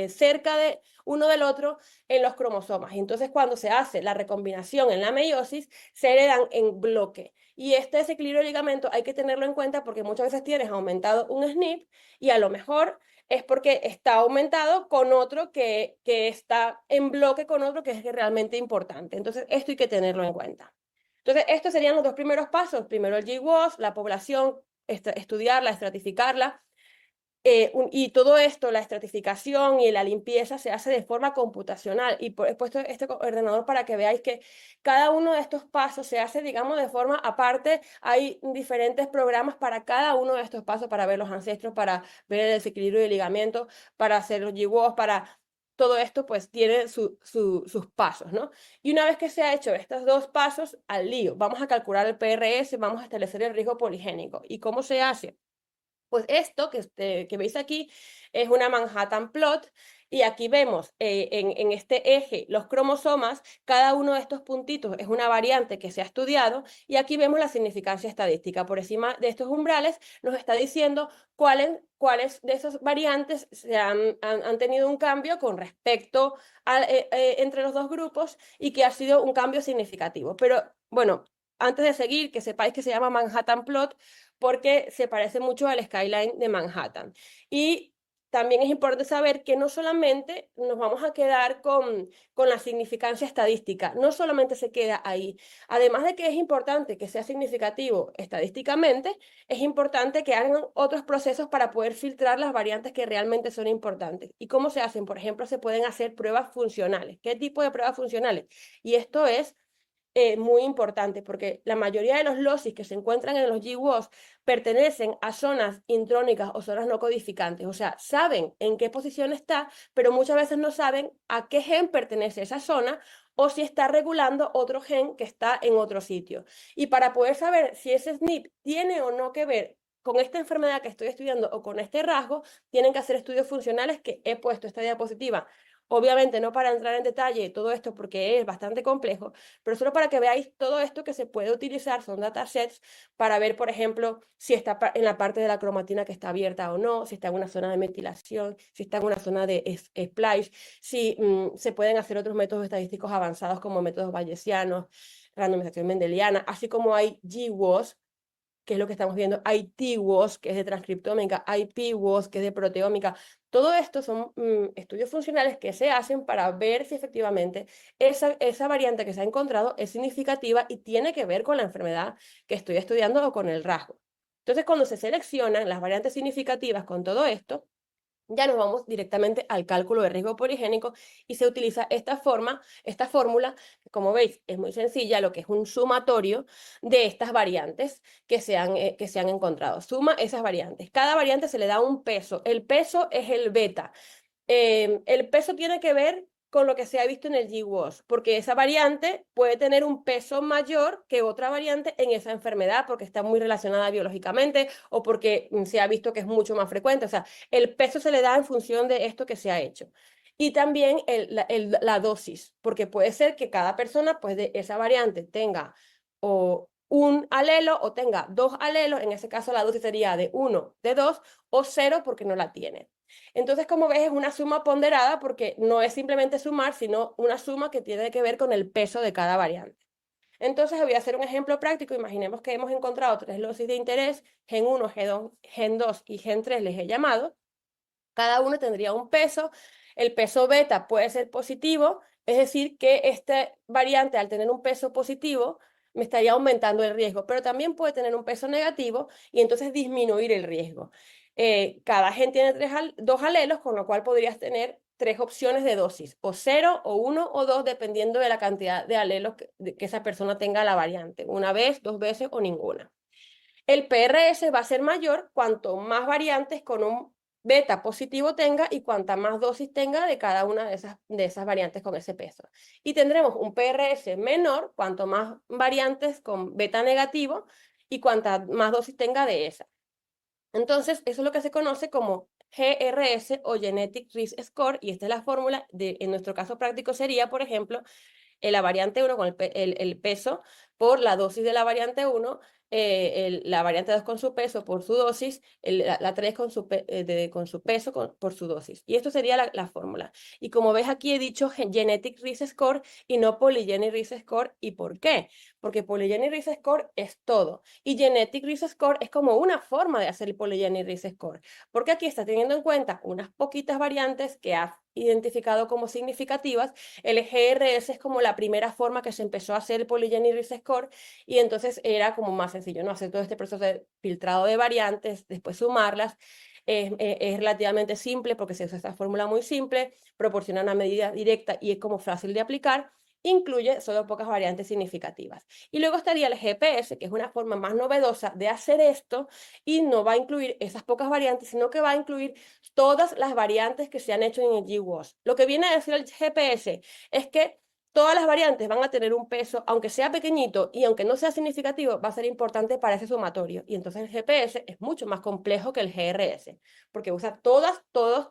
cerca de uno del otro en los cromosomas. Y entonces cuando se hace la recombinación en la meiosis, se heredan en bloque. Y este desequilibrio de ligamento hay que tenerlo en cuenta porque muchas veces tienes aumentado un SNP y a lo mejor es porque está aumentado con otro que está en bloque con otro que es realmente importante. Entonces, esto hay que tenerlo en cuenta. Entonces, estos serían los dos primeros pasos. Primero el GWAS, la población, estudiarla, estratificarla. Y todo esto, la estratificación y la limpieza se hace de forma computacional y he puesto este ordenador para que veáis que cada uno de estos pasos se hace, digamos, de forma aparte. Hay diferentes programas para cada uno de estos pasos, para ver los ancestros, para ver el desequilibrio de ligamentos, para hacer los GWAS, para todo esto, pues tiene sus pasos, ¿no? Y una vez que se ha hecho estos dos pasos, al lío, vamos a calcular el PRS, vamos a establecer el riesgo poligénico. ¿Y cómo se hace? Pues esto que veis aquí es una Manhattan plot y aquí vemos en este eje los cromosomas, cada uno de estos puntitos es una variante que se ha estudiado y aquí vemos la significancia estadística. Por encima de estos umbrales nos está diciendo cuáles de esas variantes han tenido un cambio con respecto entre los dos grupos y que ha sido un cambio significativo. Pero bueno, antes de seguir, que sepáis que se llama Manhattan plot porque se parece mucho al skyline de Manhattan. Y también es importante saber que no solamente nos vamos a quedar con la significancia estadística, no solamente se queda ahí. Además de que es importante que sea significativo estadísticamente, es importante que hagan otros procesos para poder filtrar las variantes que realmente son importantes. ¿Y cómo se hacen? Por ejemplo, se pueden hacer pruebas funcionales. ¿Qué tipo de pruebas funcionales? Y esto es muy importante porque la mayoría de los locis que se encuentran en los GWAS pertenecen a zonas intrónicas o zonas no codificantes, o sea, saben en qué posición está, pero muchas veces no saben a qué gen pertenece esa zona o si está regulando otro gen que está en otro sitio. Y para poder saber si ese SNP tiene o no que ver con esta enfermedad que estoy estudiando o con este rasgo, tienen que hacer estudios funcionales que he puesto esta diapositiva Obviamente no para entrar en detalle de todo esto porque es bastante complejo, pero solo para que veáis todo esto que se puede utilizar, son datasets para ver, por ejemplo, si está en la parte de la cromatina que está abierta o no, si está en una zona de metilación, si está en una zona de splice, si se pueden hacer otros métodos estadísticos avanzados como métodos bayesianos, randomización mendeliana, así como hay GWAS, que es lo que estamos viendo, hay TWAS, que es de transcriptómica, hay PWAS, que es de proteómica. Todo esto son estudios funcionales que se hacen para ver si efectivamente esa variante que se ha encontrado es significativa y tiene que ver con la enfermedad que estoy estudiando o con el rasgo. Entonces, cuando se seleccionan las variantes significativas con todo esto, ya nos vamos directamente al cálculo de riesgo poligénico y se utiliza esta fórmula, que como veis es muy sencilla, lo que es un sumatorio de estas variantes que se han encontrado. Suma esas variantes. Cada variante se le da un peso. El peso es el beta. El peso tiene que ver con lo que se ha visto en el GWAS, porque esa variante puede tener un peso mayor que otra variante en esa enfermedad, porque está muy relacionada biológicamente o porque se ha visto que es mucho más frecuente. O sea, el peso se le da en función de esto que se ha hecho. Y también la dosis, porque puede ser que cada persona, pues de esa variante tenga o un alelo o tenga dos alelos, en ese caso la dosis sería de 1, de 2 o 0 porque no la tiene. Entonces, como ves, es una suma ponderada porque no es simplemente sumar, sino una suma que tiene que ver con el peso de cada variante. Entonces, voy a hacer un ejemplo práctico. Imaginemos que hemos encontrado 3 locis de interés, gen 1, gen 2 y gen 3 les he llamado. Cada uno tendría un peso. El peso beta puede ser positivo, es decir, que esta variante al tener un peso positivo me estaría aumentando el riesgo, pero también puede tener un peso negativo y entonces disminuir el riesgo. Cada gen tiene dos alelos, con lo cual podrías tener 3 opciones de dosis, o 0, o 1, o 2, dependiendo de la cantidad de alelos que esa persona tenga la variante, una vez, 2 veces o ninguna. El PRS va a ser mayor cuanto más variantes con un beta positivo tenga y cuanta más dosis tenga de cada una de esas variantes con ese peso. Y tendremos un PRS menor cuanto más variantes con beta negativo y cuanta más dosis tenga de esa. Entonces, eso es lo que se conoce como GRS o Genetic Risk Score, y esta es la fórmula en nuestro caso práctico sería, por ejemplo, la variante 1 con el peso por la dosis de la variante 1, la variante 2 con su peso por su dosis, la 3 con su peso por su dosis. Y esto sería la fórmula. Y como ves aquí he dicho Genetic Risk Score y no Polygenic Risk Score. ¿Y por qué? Porque Polygenic Risk Score es todo. Y Genetic Risk Score es como una forma de hacer el Polygenic Risk Score. Porque aquí está teniendo en cuenta unas poquitas variantes que ha identificado como significativas. El GRS es como la primera forma que se empezó a hacer el Polygenic Risk Score y entonces era como más sencillo, ¿no? Hacer todo este proceso de filtrado de variantes, después sumarlas. Es relativamente simple porque se usa esta fórmula muy simple, proporciona una medida directa y es como fácil de aplicar. Incluye solo pocas variantes significativas. Y luego estaría el GPS, que es una forma más novedosa de hacer esto y no va a incluir esas pocas variantes, sino que va a incluir todas las variantes que se han hecho en el GWAS. Lo que viene a decir el GPS es que todas las variantes van a tener un peso, aunque sea pequeñito y aunque no sea significativo, va a ser importante para ese sumatorio. Y entonces el GPS es mucho más complejo que el GRS, porque usa todos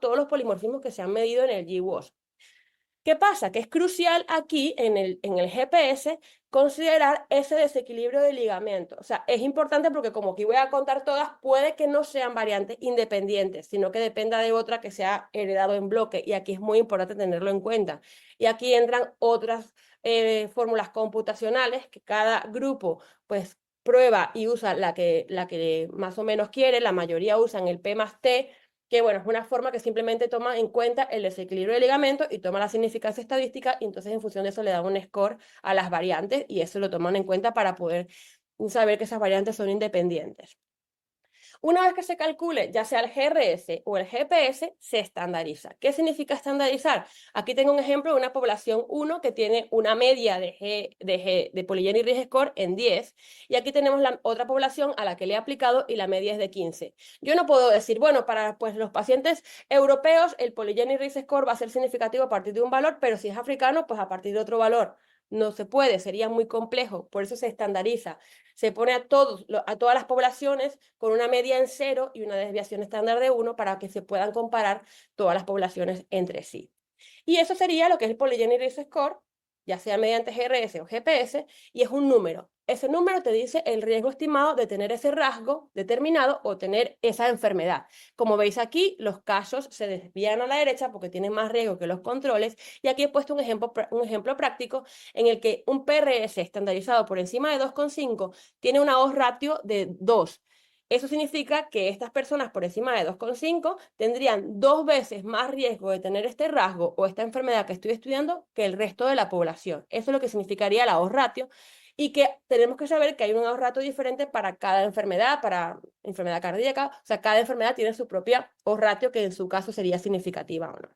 los polimorfismos que se han medido en el GWAS. ¿Qué pasa? Que es crucial aquí en el GPS considerar ese desequilibrio de ligamento. O sea, es importante porque como aquí voy a contar todas, puede que no sean variantes independientes, sino que dependa de otra que sea heredado en bloque. Y aquí es muy importante tenerlo en cuenta. Y aquí entran otras fórmulas computacionales que cada grupo pues prueba y usa la que más o menos quiere. La mayoría usan el P más T, que bueno, es una forma que simplemente toma en cuenta el desequilibrio de ligamento y toma la significancia estadística y entonces en función de eso le da un score a las variantes y eso lo toman en cuenta para poder saber que esas variantes son independientes. Una vez que se calcule, ya sea el GRS o el GPS, se estandariza. ¿Qué significa estandarizar? Aquí tengo un ejemplo de una población 1 que tiene una media de Polygenic Risk Score en 10, y aquí tenemos la otra población a la que le he aplicado y la media es de 15. Yo no puedo decir, bueno, para pues, los pacientes europeos el Polygenic Risk Score va a ser significativo a partir de un valor, pero si es africano, pues a partir de otro valor. No se puede, sería muy complejo, por eso se estandariza. Se pone a todas las poblaciones con una media en 0 y una desviación estándar de 1 para que se puedan comparar todas las poblaciones entre sí. Y eso sería lo que es el Polygenic Risk Score, ya sea mediante GRS o GPS, y es un número. Ese número te dice el riesgo estimado de tener ese rasgo determinado o tener esa enfermedad. Como veis aquí, los casos se desvían a la derecha porque tienen más riesgo que los controles, y aquí he puesto un ejemplo práctico en el que un PRS estandarizado por encima de 2,5 tiene una odds ratio de 2. Eso significa que estas personas por encima de 2,5 tendrían 2 veces más riesgo de tener este rasgo o esta enfermedad que estoy estudiando que el resto de la población. Eso es lo que significaría la odds ratio, y que tenemos que saber que hay un odds ratio diferente para cada enfermedad, para enfermedad cardíaca, o sea, cada enfermedad tiene su propia odds ratio que en su caso sería significativa o no.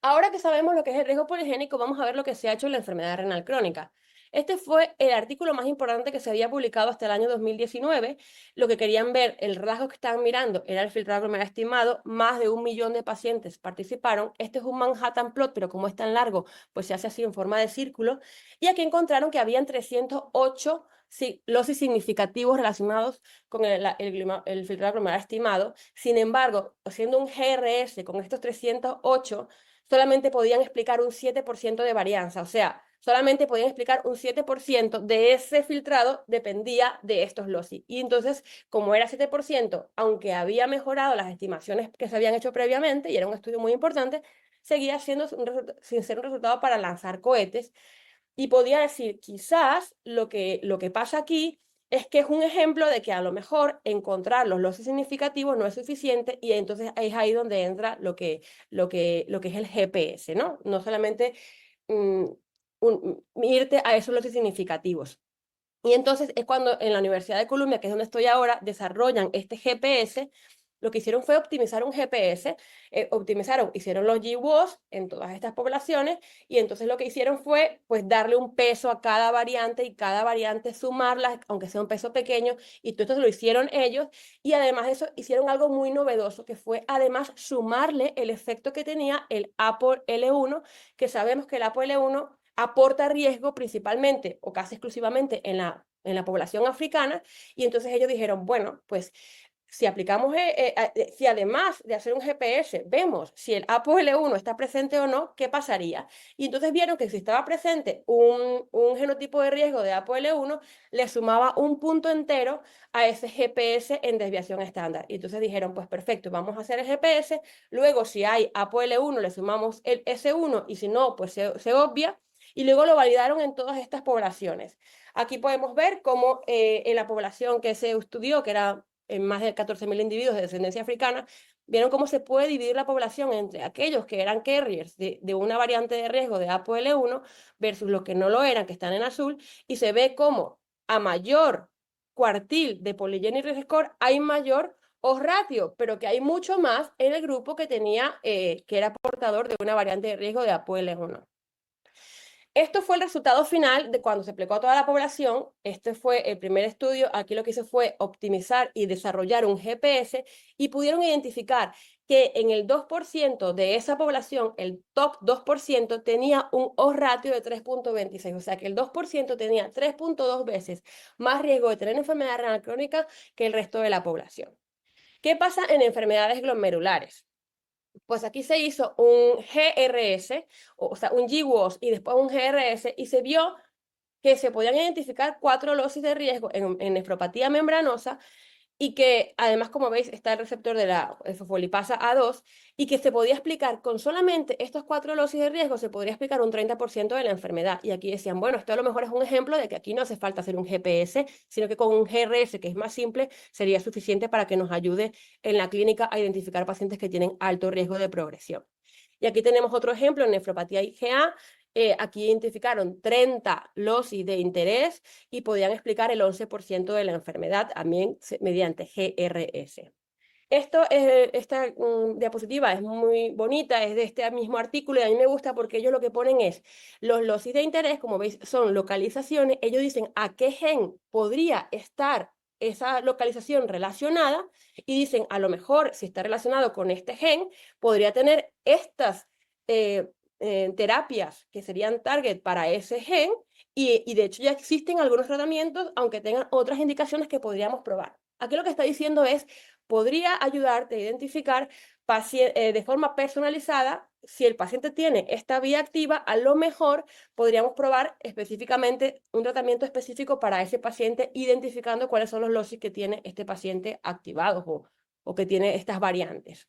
Ahora que sabemos lo que es el riesgo poligénico, vamos a ver lo que se ha hecho en la enfermedad renal crónica. Este fue el artículo más importante que se había publicado hasta el año 2019. Lo que querían ver, el rasgo que estaban mirando era el filtrado glomerular estimado. Más de 1 millón de pacientes participaron. Este es un Manhattan plot, pero como es tan largo, pues se hace así en forma de círculo. Y aquí encontraron que habían 308 losis significativos relacionados con el filtrado glomerular estimado. Sin embargo, haciendo un GRS con estos 308, solamente podían explicar un 7% de varianza, o sea, solamente podían explicar un 7% de ese filtrado dependía de estos loci. Y entonces, como era 7%, aunque había mejorado las estimaciones que se habían hecho previamente, y era un estudio muy importante, seguía siendo sin ser un resultado para lanzar cohetes. Y podía decir, quizás lo que pasa aquí es que es un ejemplo de que a lo mejor encontrar los loci significativos no es suficiente, y entonces es ahí donde entra lo que es el GPS, ¿no? No solamente irte a esos loci significativos. Y entonces es cuando en la Universidad de Columbia, que es donde estoy ahora, desarrollan este GPS. Lo que hicieron fue optimizar un GPS, hicieron los GWAS en todas estas poblaciones, y entonces lo que hicieron fue pues darle un peso a cada variante, y cada variante sumarlas, aunque sea un peso pequeño, y todo esto lo hicieron ellos. Y además de eso hicieron algo muy novedoso, que fue además sumarle el efecto que tenía el ApoL1, que sabemos que el ApoL1 aporta riesgo principalmente o casi exclusivamente en la población africana. Y entonces ellos dijeron, bueno, pues si aplicamos, si además de hacer un GPS vemos si el ApoL1 está presente o no, ¿qué pasaría? Y entonces vieron que si estaba presente un genotipo de riesgo de ApoL1, le sumaba un punto entero a ese GPS en desviación estándar. Y entonces dijeron, pues perfecto, vamos a hacer el GPS, luego si hay ApoL1 le sumamos el S1, y si no, pues se obvia, y luego lo validaron en todas estas poblaciones. Aquí podemos ver cómo en la población que se estudió, que era en más de 14.000 individuos de descendencia africana, vieron cómo se puede dividir la población entre aquellos que eran carriers de una variante de riesgo de ApoL1 versus los que no lo eran, que están en azul, y se ve cómo a mayor cuartil de Polygenic Risk Score hay mayor odds ratio, pero que hay mucho más en el grupo que tenía, que era portador de una variante de riesgo de ApoL1. Esto fue el resultado final de cuando se aplicó a toda la población. Este fue el primer estudio. Aquí lo que hice fue optimizar y desarrollar un GPS, y pudieron identificar que en el 2% de esa población, el top 2%, tenía un odds ratio de 3.26, o sea que el 2% tenía 3.2 veces más riesgo de tener enfermedad renal crónica que el resto de la población. ¿Qué pasa en enfermedades glomerulares? Pues aquí se hizo un GRS, o sea, un GWAS y después un GRS, y se vio que se podían identificar 4 losis de riesgo en nefropatía membranosa, y que además, como veis, está el receptor de la fosfolipasa A2, y que se podía explicar con solamente estos 4 losis de riesgo, se podría explicar un 30% de la enfermedad. Y aquí decían, bueno, esto a lo mejor es un ejemplo de que aquí no hace falta hacer un GPS, sino que con un GRS, que es más simple, sería suficiente para que nos ayude en la clínica a identificar pacientes que tienen alto riesgo de progresión. Y aquí tenemos otro ejemplo en nefropatía IgA. Aquí identificaron 30 losis de interés y podían explicar el 11% de la enfermedad también mediante GRS. Esta diapositiva es muy bonita, es de este mismo artículo, y a mí me gusta porque ellos lo que ponen es los losis de interés, como veis son localizaciones. Ellos dicen a qué gen podría estar esa localización relacionada, y dicen a lo mejor si está relacionado con este gen podría tener estas terapias que serían target para ese gen, y de hecho ya existen algunos tratamientos, aunque tengan otras indicaciones que podríamos probar. Aquí lo que está diciendo es, podría ayudarte a identificar de forma personalizada si el paciente tiene esta vía activa. A lo mejor podríamos probar específicamente un tratamiento específico para ese paciente, identificando cuáles son los loci que tiene este paciente activados o que tiene estas variantes.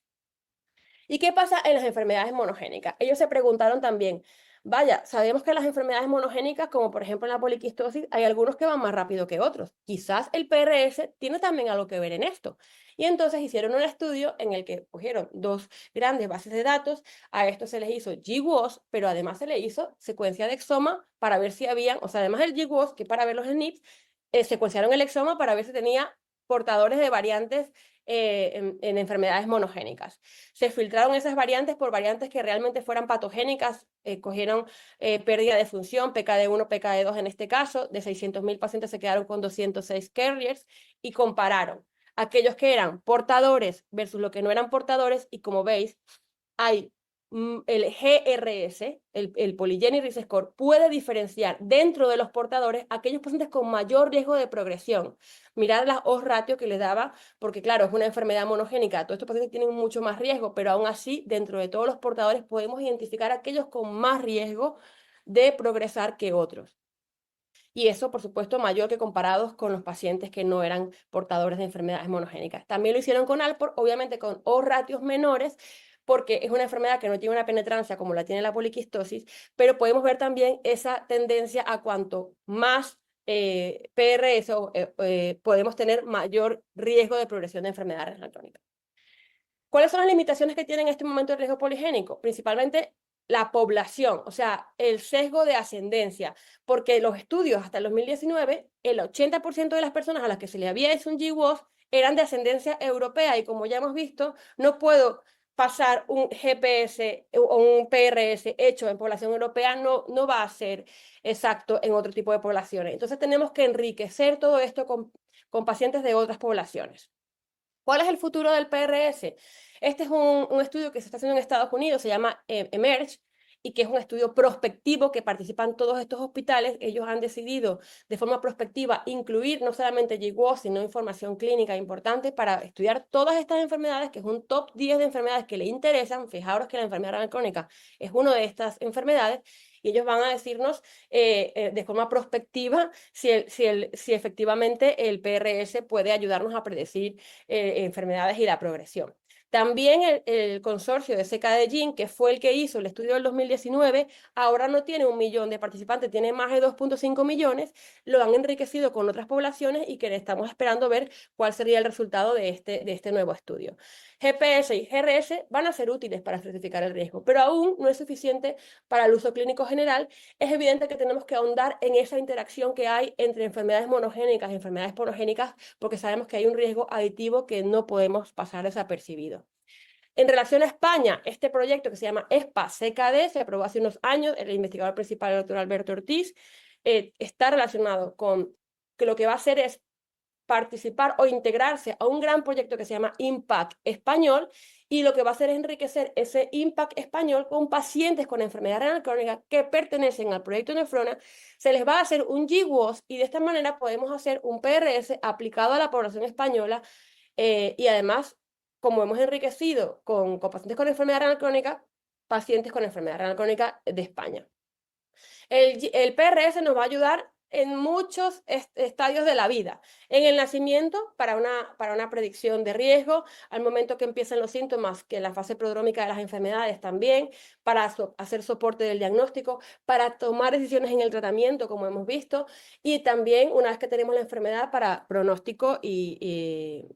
¿Y qué pasa en las enfermedades monogénicas? Ellos se preguntaron también, vaya, sabemos que las enfermedades monogénicas, como por ejemplo en la poliquistosis, hay algunos que van más rápido que otros. Quizás el PRS tiene también algo que ver en esto. Y entonces hicieron un estudio en el que cogieron 2 grandes bases de datos, a esto se les hizo GWAS, pero además se le hizo secuencia de exoma para ver si habían, o sea, además del GWAS, que para ver los SNPs, secuenciaron el exoma para ver si tenía portadores de variantes en enfermedades monogénicas. Se filtraron esas variantes por variantes que realmente fueran patogénicas, cogieron pérdida de función, PKD1, PKD2 en este caso, de 600.000 pacientes se quedaron con 206 carriers y compararon aquellos que eran portadores versus los que no eran portadores, y como veis, hay el GRS, el Polygenic Risk Score, puede diferenciar dentro de los portadores aquellos pacientes con mayor riesgo de progresión. Mirad las odds ratio que les daba, porque claro, es una enfermedad monogénica, todos estos pacientes tienen mucho más riesgo, pero aún así, dentro de todos los portadores podemos identificar aquellos con más riesgo de progresar que otros. Y eso, por supuesto, mayor que comparados con los pacientes que no eran portadores de enfermedades monogénicas. También lo hicieron con Alport, obviamente con odds ratios menores, porque es una enfermedad que no tiene una penetrancia como la tiene la poliquistosis, pero podemos ver también esa tendencia a cuanto más PRS podemos tener mayor riesgo de progresión de enfermedad renal crónica. ¿Cuáles son las limitaciones que tiene en este momento el riesgo poligénico? Principalmente la población, o sea, el sesgo de ascendencia, porque los estudios hasta el 2019, el 80% de las personas a las que se le había hecho un GWAS eran de ascendencia europea, y como ya hemos visto, no puedo pasar un GPS o un PRS hecho en población europea, no va a ser exacto en otro tipo de poblaciones. Entonces tenemos que enriquecer todo esto con pacientes de otras poblaciones. ¿Cuál es el futuro del PRS? Este es un estudio que se está haciendo en Estados Unidos, se llama EMERGE, y que es un estudio prospectivo que participan todos estos hospitales. Ellos han decidido de forma prospectiva incluir no solamente GWAS, sino información clínica importante para estudiar todas estas enfermedades, que es un top 10 de enfermedades que le interesan. Fijaros que la enfermedad renal crónica es una de estas enfermedades, y ellos van a decirnos de forma prospectiva si efectivamente el PRS puede ayudarnos a predecir enfermedades y la progresión. También el consorcio de CKD-GYN, que fue el que hizo el estudio del 2019, ahora no tiene 1 millón de participantes, tiene más de 2.5 millones, lo han enriquecido con otras poblaciones, y que estamos esperando ver cuál sería el resultado de este nuevo estudio. GPS y GRS van a ser útiles para certificar el riesgo, pero aún no es suficiente para el uso clínico general. Es evidente que tenemos que ahondar en esa interacción que hay entre enfermedades monogénicas y enfermedades porogénicas, porque sabemos que hay un riesgo aditivo que no podemos pasar desapercibido. En relación a España, este proyecto que se llama ESPA-CKD se aprobó hace unos años, el investigador principal, el doctor Alberto Ortiz, está relacionado con que lo que va a hacer es participar o integrarse a un gran proyecto que se llama IMPACT Español, y lo que va a hacer es enriquecer ese IMPACT Español con pacientes con enfermedad renal crónica que pertenecen al proyecto Nefrona. Se les va a hacer un GWAS, y de esta manera podemos hacer un PRS aplicado a la población española, y además, como hemos enriquecido con pacientes con enfermedad renal crónica, pacientes con enfermedad renal crónica de España. El PRS nos va a ayudar en muchos estadios de la vida. En el nacimiento, para una predicción de riesgo, al momento que empiezan los síntomas, que en la fase prodrómica de las enfermedades también, para hacer soporte del diagnóstico, para tomar decisiones en el tratamiento, como hemos visto, y también una vez que tenemos la enfermedad, para pronóstico y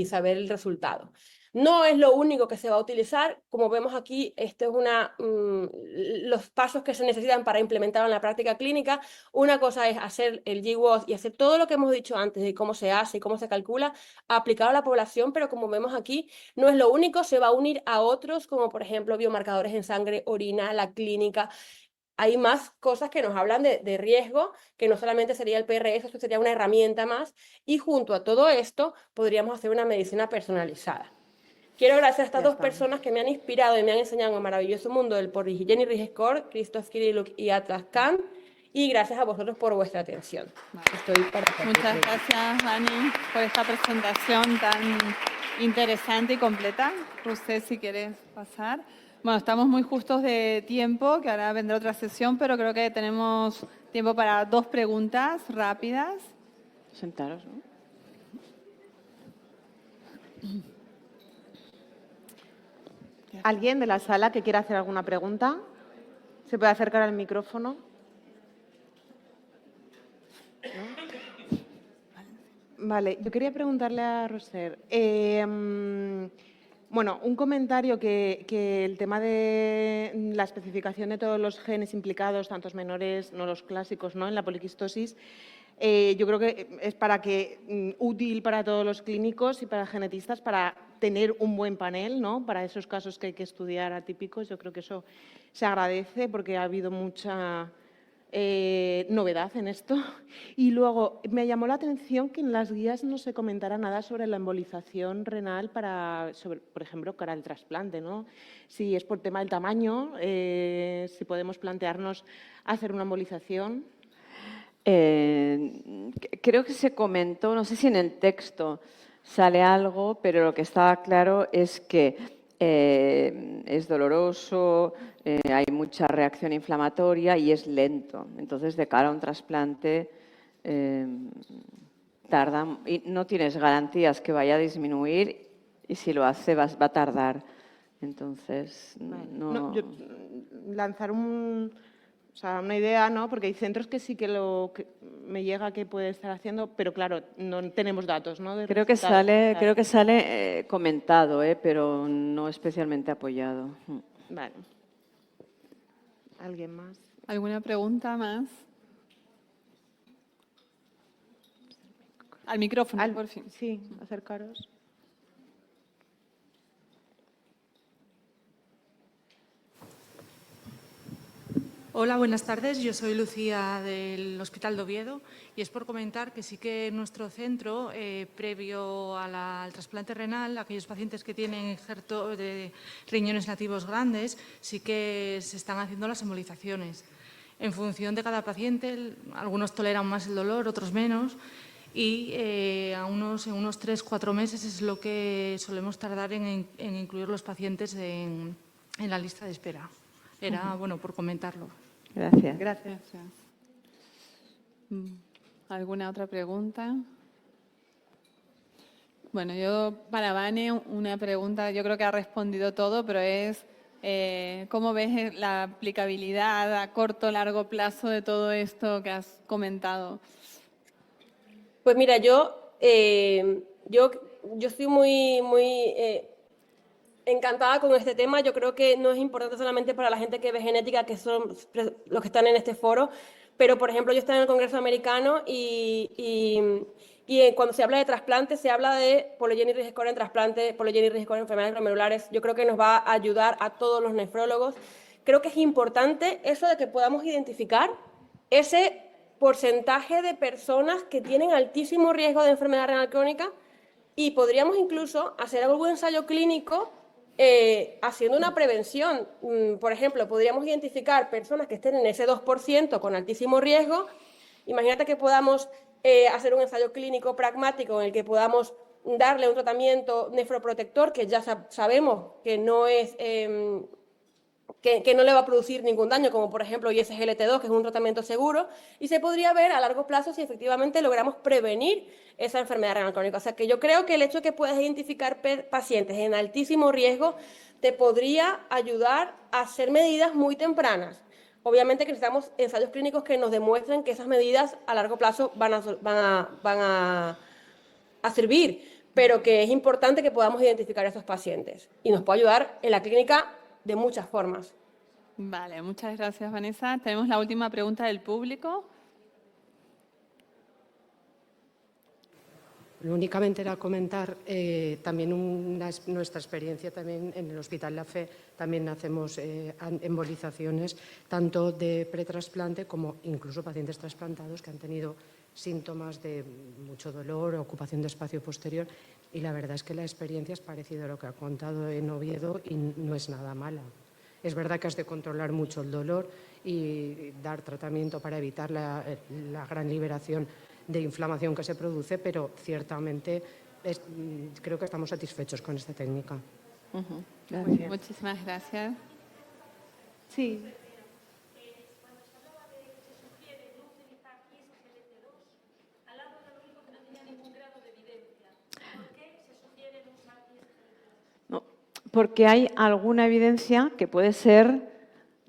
saber el resultado. No es lo único que se va a utilizar. Como vemos aquí, esto es los pasos que se necesitan para implementarlo en la práctica clínica. Una cosa es hacer el GWAS y hacer todo lo que hemos dicho antes de cómo se hace y cómo se calcula, aplicado a la población, pero como vemos aquí, no es lo único, se va a unir a otros, como por ejemplo biomarcadores en sangre, orina, la clínica. Hay más cosas que nos hablan de riesgo, que no solamente sería el PRS, esto sería una herramienta más, y junto a todo esto podríamos hacer una medicina personalizada. Quiero agradecer a estas dos personas que me han inspirado y me han enseñado un maravilloso mundo del Polygenic Risk Score, Christoph Kirilluk y Atlas Khan, y gracias a vosotros por vuestra atención. Estoy para Muchas gracias, Vani, por esta presentación tan interesante y completa. Rousset, si quieres pasar. Bueno, estamos muy justos de tiempo, que ahora vendrá otra sesión, pero creo que tenemos tiempo para 2 preguntas rápidas. Sentaros, ¿no? ¿Alguien de la sala que quiera hacer alguna pregunta? ¿Se puede acercar al micrófono? ¿No? Vale, yo quería preguntarle a Roser. Bueno, un comentario que el tema de la especificación de todos los genes implicados, tantos menores, no los clásicos, ¿no?, en la poliquistosis, yo creo que es útil para todos los clínicos y para genetistas para tener un buen panel, ¿no?, para esos casos que hay que estudiar atípicos. Yo creo que eso se agradece porque ha habido mucha novedad en esto. Y luego me llamó la atención que en las guías no se comentara nada sobre la embolización renal por ejemplo, para el trasplante, ¿no? Si es por tema del tamaño, si podemos plantearnos hacer una embolización. Creo que se comentó, no sé si en el texto sale algo, pero lo que estaba claro es que es doloroso, hay mucha reacción inflamatoria y es lento. Entonces, de cara a un trasplante, tarda y no tienes garantías que vaya a disminuir y si lo hace va a tardar. Entonces, Yo lanzar una idea, ¿no? Porque hay centros que sí que me llega que puede estar haciendo, pero claro, no tenemos datos, ¿no? Creo que sale comentado, pero no especialmente apoyado. Vale. ¿Alguien más? ¿Alguna pregunta más? Al micrófono, por fin. Sí, acercaros. Hola, buenas tardes. Yo soy Lucía del Hospital de Oviedo y es por comentar que sí que en nuestro centro, previo al trasplante renal, aquellos pacientes que tienen injerto de riñones nativos grandes, sí que se están haciendo las embolizaciones. En función de cada paciente, algunos toleran más el dolor, otros menos, y en unos 3-4 meses es lo que solemos tardar en incluir los pacientes en la lista de espera. Era, bueno, por comentarlo. Gracias. Gracias. ¿Alguna otra pregunta? Bueno, yo para Vane una pregunta, yo creo que ha respondido todo, pero es ¿cómo ves la aplicabilidad a corto o largo plazo de todo esto que has comentado? Pues mira, yo estoy muy encantada con este tema. Yo creo que no es importante solamente para la gente que ve genética, que son los que están en este foro, pero, por ejemplo, yo estoy en el Congreso Americano y cuando se habla de trasplante, se habla de polygenic score en trasplante, polygenic score en enfermedades glomerulares. Yo creo que nos va a ayudar a todos los nefrólogos. Creo que es importante eso de que podamos identificar ese porcentaje de personas que tienen altísimo riesgo de enfermedad renal crónica y podríamos incluso hacer algún ensayo clínico haciendo una prevención. Por ejemplo, podríamos identificar personas que estén en ese 2% con altísimo riesgo. Imagínate que podamos hacer un ensayo clínico pragmático en el que podamos darle un tratamiento nefroprotector que ya sabemos que no es... que no le va a producir ningún daño, como por ejemplo ISGLT2, que es un tratamiento seguro, y se podría ver a largo plazo si efectivamente logramos prevenir esa enfermedad renal crónica. O sea que yo creo que el hecho de que puedas identificar pacientes en altísimo riesgo te podría ayudar a hacer medidas muy tempranas. Obviamente que necesitamos ensayos clínicos que nos demuestren que esas medidas a largo plazo van a servir, pero que es importante que podamos identificar a esos pacientes y nos puede ayudar en la clínica de muchas formas. Vale, muchas gracias, Vanessa. Tenemos la última pregunta del público. Únicamente era comentar también nuestra experiencia también en el Hospital La Fe. También hacemos embolizaciones tanto de pretrasplante como incluso pacientes trasplantados que han tenido síntomas de mucho dolor o ocupación de espacio posterior. Y la verdad es que la experiencia es parecida a lo que ha contado en Oviedo y no es nada mala. Es verdad que has de controlar mucho el dolor y dar tratamiento para evitar la gran liberación de inflamación que se produce, pero ciertamente creo que estamos satisfechos con esta técnica. Muchísimas gracias. Sí. No, porque hay alguna evidencia que puede ser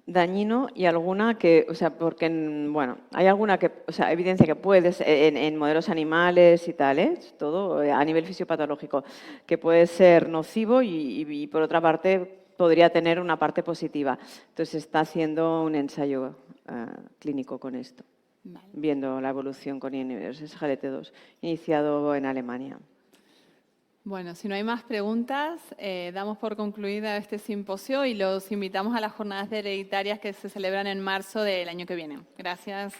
dañino y alguna que, o sea, porque, bueno, hay alguna que, o sea, evidencia que puede ser en modelos animales y tales, todo a nivel fisiopatológico, que puede ser nocivo y por otra parte podría tener una parte positiva. Entonces se está haciendo un ensayo clínico con esto, Vale. viendo la evolución con inhibidores SGLT2, iniciado en Alemania. Bueno, si no hay más preguntas, damos por concluida este simposio y los invitamos a las jornadas de hereditarias que se celebran en marzo del año que viene. Gracias.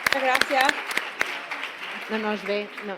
Muchas gracias. No nos ve. No.